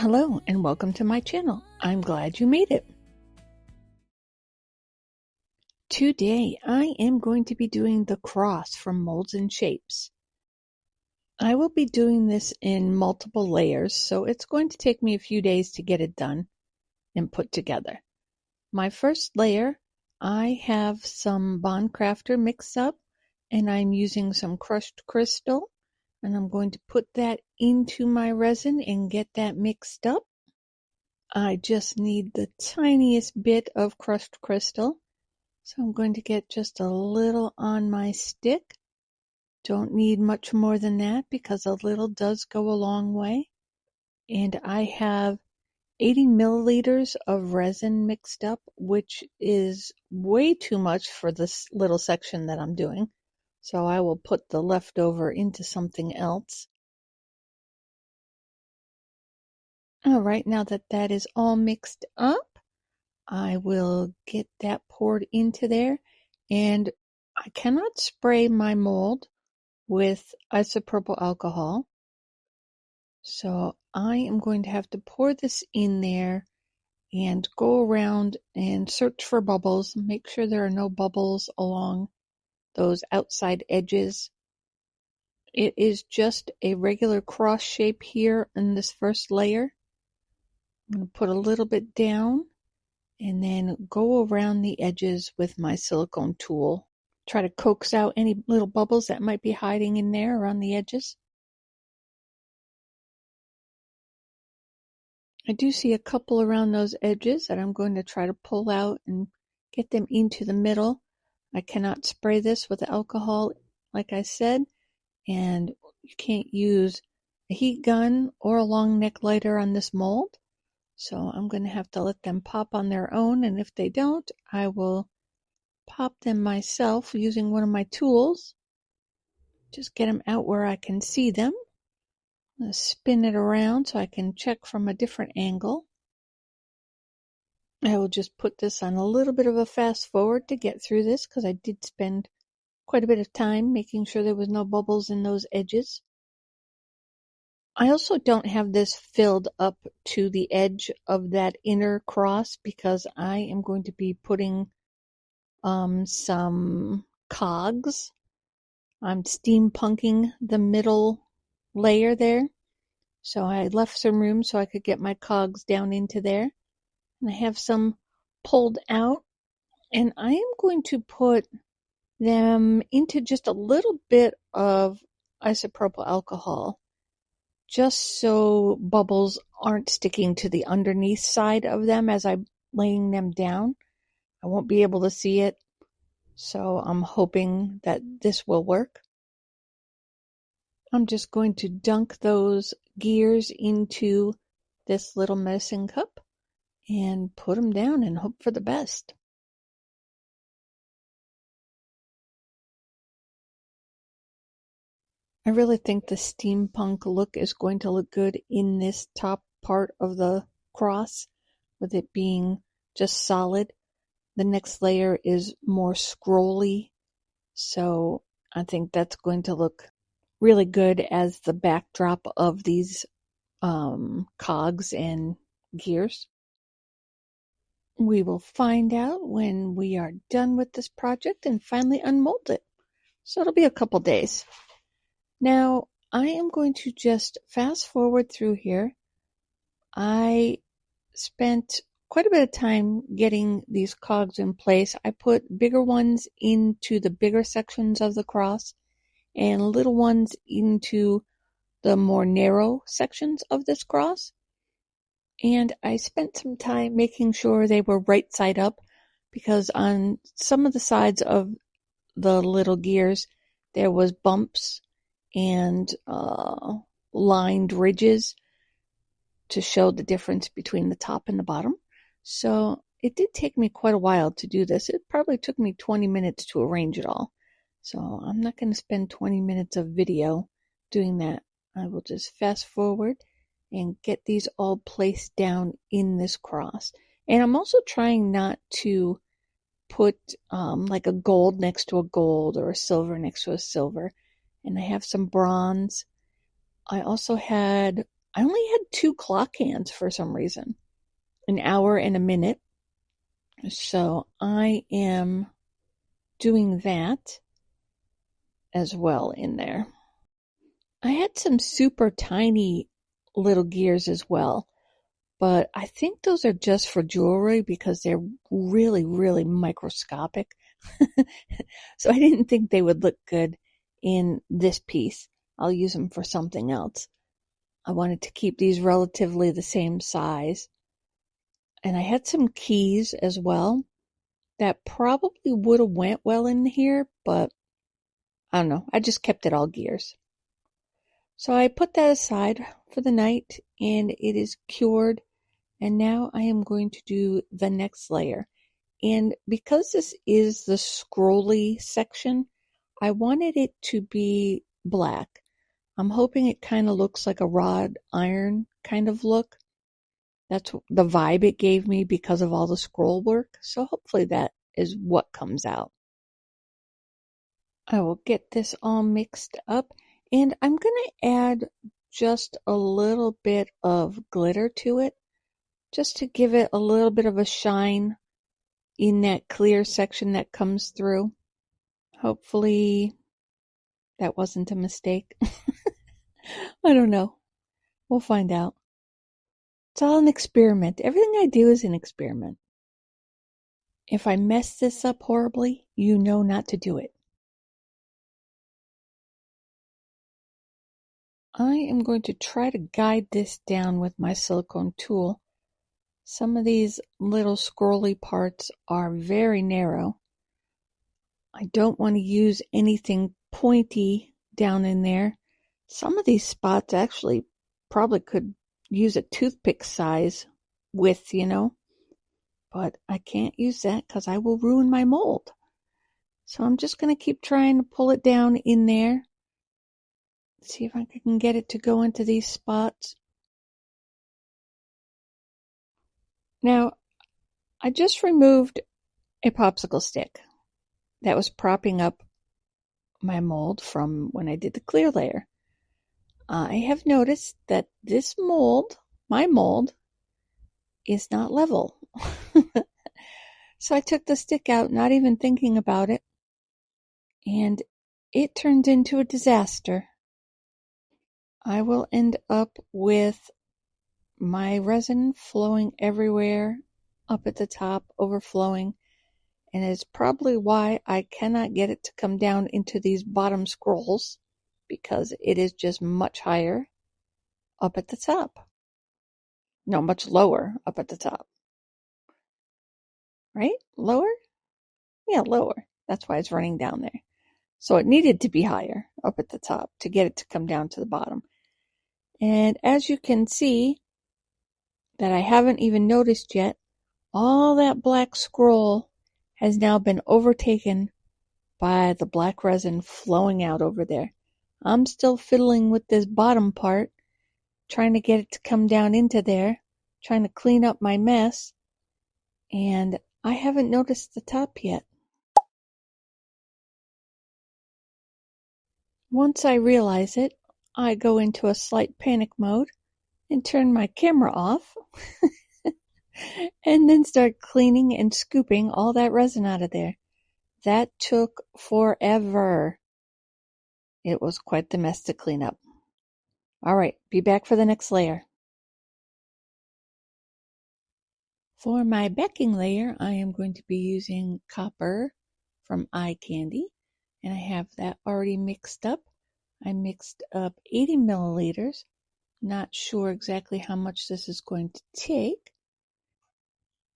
Hello and welcome to my channel. I'm glad you made it. Today I am going to be doing the cross from Molds and Shapes. I will be doing this in multiple layers, so it's going to take me a few days to get it done and put together. My first layer, I have some Bond Crafter mixed up and I'm using some crushed crystal, and I'm going to put that into my resin and get that mixed up. I just need the tiniest bit of crushed crystal, so I'm going to get just a little on my stick. Don't need much more than that because a little does go a long way. And I have 80 milliliters of resin mixed up, which is way too much for this little section that I'm doing. So I will put the leftover into something else. All right, now that that is all mixed up, I will get that poured into there, and I cannot spray my mold with isopropyl alcohol. So I am going to have to pour this in there and go around and search for bubbles, make sure there are no bubbles along those outside edges. It is just a regular cross shape here in this first layer. I'm going to put a little bit down and then go around the edges with my silicone tool. Try to coax out any little bubbles that might be hiding in there around the edges. I do see a couple around those edges that I'm going to try to pull out and get them into the middle. I cannot spray this with alcohol, like I said, and you can't use a heat gun or a long neck lighter on this mold. So I'm going to have to let them pop on their own, and if they don't, I will pop them myself using one of my tools. Just get them out where I can see them. I'm going to spin it around so I can check from a different angle. I will just put this on a little bit of a fast forward to get through this because I did spend quite a bit of time making sure there was no bubbles in those edges. I also don't have this filled up to the edge of that inner cross because I am going to be putting some cogs. I'm steampunking the middle layer there. So I left some room so I could get my cogs down into there. And I have some pulled out. And I am going to put them into just a little bit of isopropyl alcohol, just so bubbles aren't sticking to the underneath side of them as I'm laying them down. I won't be able to see it, so I'm hoping that this will work. I'm just going to dunk those gears into this little medicine cup and put them down and hope for the best. I really think the steampunk look is going to look good in this top part of the cross, with it being just solid. The next layer is more scrolly, so I think that's going to look really good as the backdrop of these cogs and gears. We will find out when we are done with this project and finally unmold it. So it'll be a couple days. Now, I am going to just fast forward through here. I spent quite a bit of time getting these cogs in place. I put bigger ones into the bigger sections of the cross and little ones into the more narrow sections of this cross. And I spent some time making sure they were right side up, because on some of the sides of the little gears there was bumps and lined ridges to show the difference between the top and the bottom. So it did take me quite a while to do this. It probably took me 20 minutes to arrange it all. So I'm not going to spend 20 minutes of video doing that. I will just fast forward and get these all placed down in this cross. And I'm also trying not to put like a gold next to a gold or a silver next to a silver. And I have some bronze. I also had I only had 2 clock hands for some reason, an hour and a minute. So I am doing that as well in there. I had some super tiny little gears as well, but I think those are just for jewelry because they're really, really microscopic. So I didn't think they would look good in this piece. I'll use them for something else. I wanted to keep these relatively the same size. And I had some keys as well that probably would have went well in here, but I don't know. I just kept it all gears. So I put that aside for the night and it is cured. And now I am going to do the next layer. And because this is the scrolly section, I wanted it to be black. I'm hoping it kind of looks like a wrought iron kind of look. That's the vibe it gave me because of all the scroll work. So hopefully that is what comes out. I will get this all mixed up and I'm going to add just a little bit of glitter to it just to give it a little bit of a shine in that clear section that comes through. Hopefully that wasn't a mistake. I don't know. We'll find out. It's all an experiment. Everything I do is an experiment. If I mess this up horribly, you know not to do it. I am going to try to guide this down with my silicone tool. Some of these little scrolly parts are very narrow. I don't want to use anything pointy down in there. Some of these spots actually probably could use a toothpick size width, but I can't use that because I will ruin my mold. So I'm just going to keep trying to pull it down in there. See if I can get it to go into these spots. Now, I just removed a popsicle stick that was propping up my mold from when I did the clear layer. I have noticed that this mold, my mold, is not level. So I took the stick out, not even thinking about it, and it turned into a disaster. I will end up with my resin flowing everywhere, up at the top, overflowing, and it's probably why I cannot get it to come down into these bottom scrolls, because it is just much higher up at the top. No, much lower up at the top. Right? Lower? Yeah, lower. That's why it's running down there. So it needed to be higher up at the top to get it to come down to the bottom. And as you can see, that I haven't even noticed yet, all that black scroll has now been overtaken by the black resin flowing out over there. I'm still fiddling with this bottom part, trying to get it to come down into there, trying to clean up my mess, and I haven't noticed the top yet. Once I realize it, I go into a slight panic mode and turn my camera off and then start cleaning and scooping all that resin out of there. That took forever. It was quite the mess to clean up. All right, be back for the next layer. For my backing layer, I am going to be using copper from Eye Candy, and I have that already mixed up. I mixed up 80 milliliters. Not sure exactly how much this is going to take.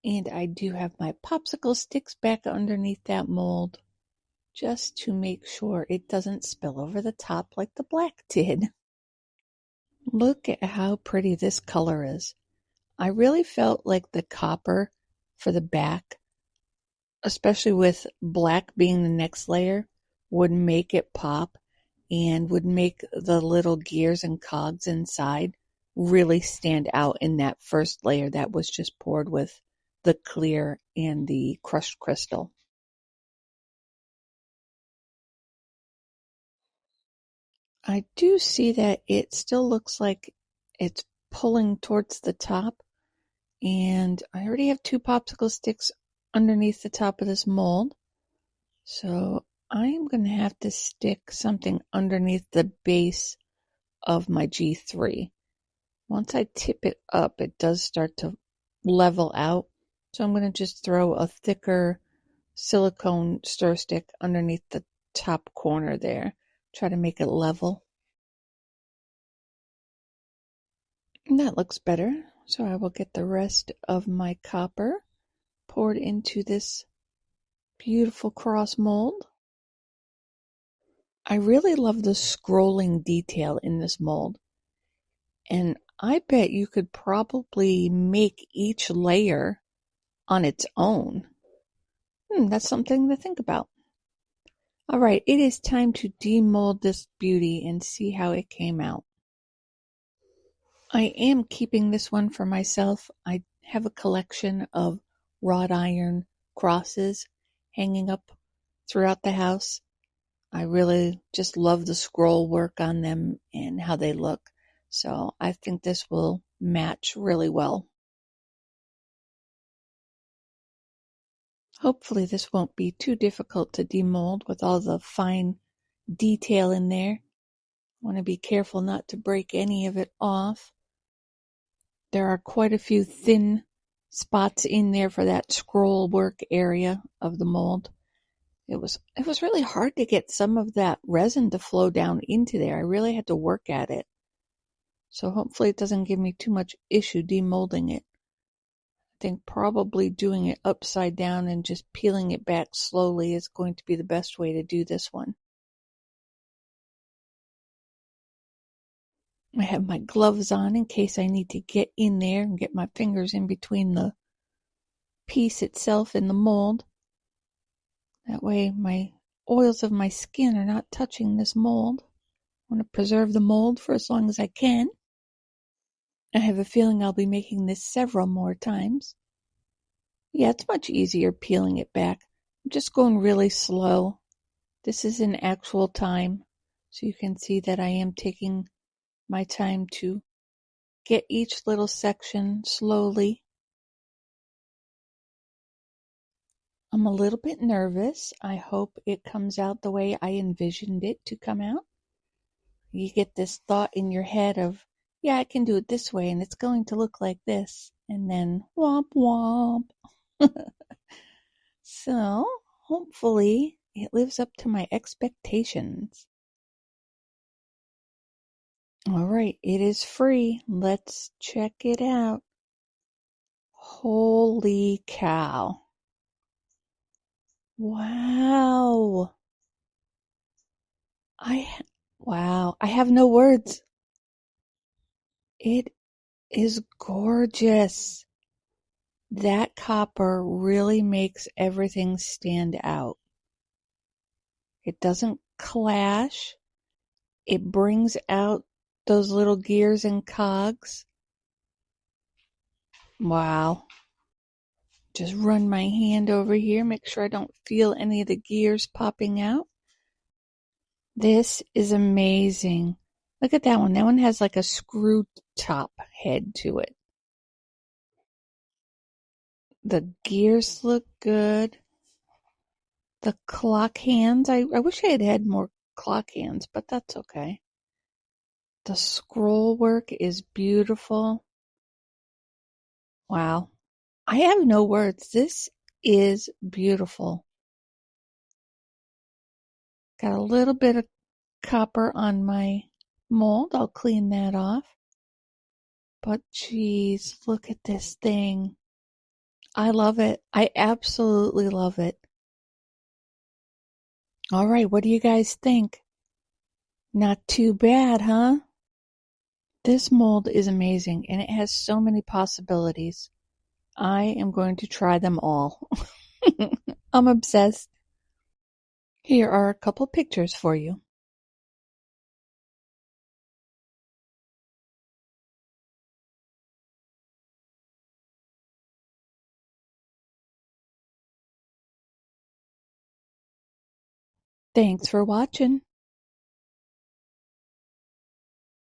And I do have my popsicle sticks back underneath that mold, just to make sure it doesn't spill over the top like the black did. Look at how pretty this color is. I really felt like the copper for the back, especially with black being the next layer, would make it pop and would make the little gears and cogs inside really stand out in that first layer that was just poured with the clear and the crushed crystal. I do see that it still looks like It's pulling towards the top, and I already have 2 popsicle sticks underneath the top of this mold. So I'm going to have to stick something underneath the base of my G3. Once I tip it up, it does start to level out. So I'm going to just throw a thicker silicone stir stick underneath the top corner there. Try to make it level. And that looks better. So I will get the rest of my copper poured into this beautiful cross mold. I really love the scrolling detail in this mold. And I bet you could probably make each layer on its own. That's something to think about. All right, it is time to demold this beauty and see how it came out. I am keeping this one for myself. I have a collection of wrought iron crosses hanging up throughout the house. I really just love the scroll work on them and how they look. So I think this will match really well. Hopefully this won't be too difficult to demold with all the fine detail in there. I want to be careful not to break any of it off. There are quite a few thin spots in there for that scroll work area of the mold. It was really hard to get some of that resin to flow down into there. I really had to work at it. So hopefully it doesn't give me too much issue demolding it. I think probably doing it upside down and just peeling it back slowly is going to be the best way to do this one. I have my gloves on in case I need to get in there and get my fingers in between the piece itself and the mold. That way my oils of my skin are not touching this mold. I want to preserve the mold for as long as I can. I have a feeling I'll be making this several more times. Yeah, it's much easier peeling it back. I'm just going really slow. This is in actual time, so you can see that I am taking my time to get each little section slowly. I'm a little bit nervous. I hope it comes out the way I envisioned it to come out. You get this thought in your head of, yeah, I can do it this way and it's going to look like this. And then womp womp. So hopefully it lives up to my expectations. All right, it is free. Let's check it out. Holy cow. Wow. Wow. I have no words. It is gorgeous. That copper really makes everything stand out. It doesn't clash. It brings out those little gears and cogs. Wow. Just run my hand over here, make sure I don't feel any of the gears popping out. This is amazing. Look at that one. That one has like a screw top head to it. The gears look good. The clock hands. I wish I had had more clock hands, but that's okay. The scroll work is beautiful. Wow. I have no words. This is beautiful. Got a little bit of copper on my mold. I'll clean that off. But geez, look at this thing. I love it. I absolutely love it. All right, what do you guys think? Not too bad, huh? This mold is amazing and it has so many possibilities. I am going to try them all. I'm obsessed. Here are a couple pictures for you. Thanks for watching.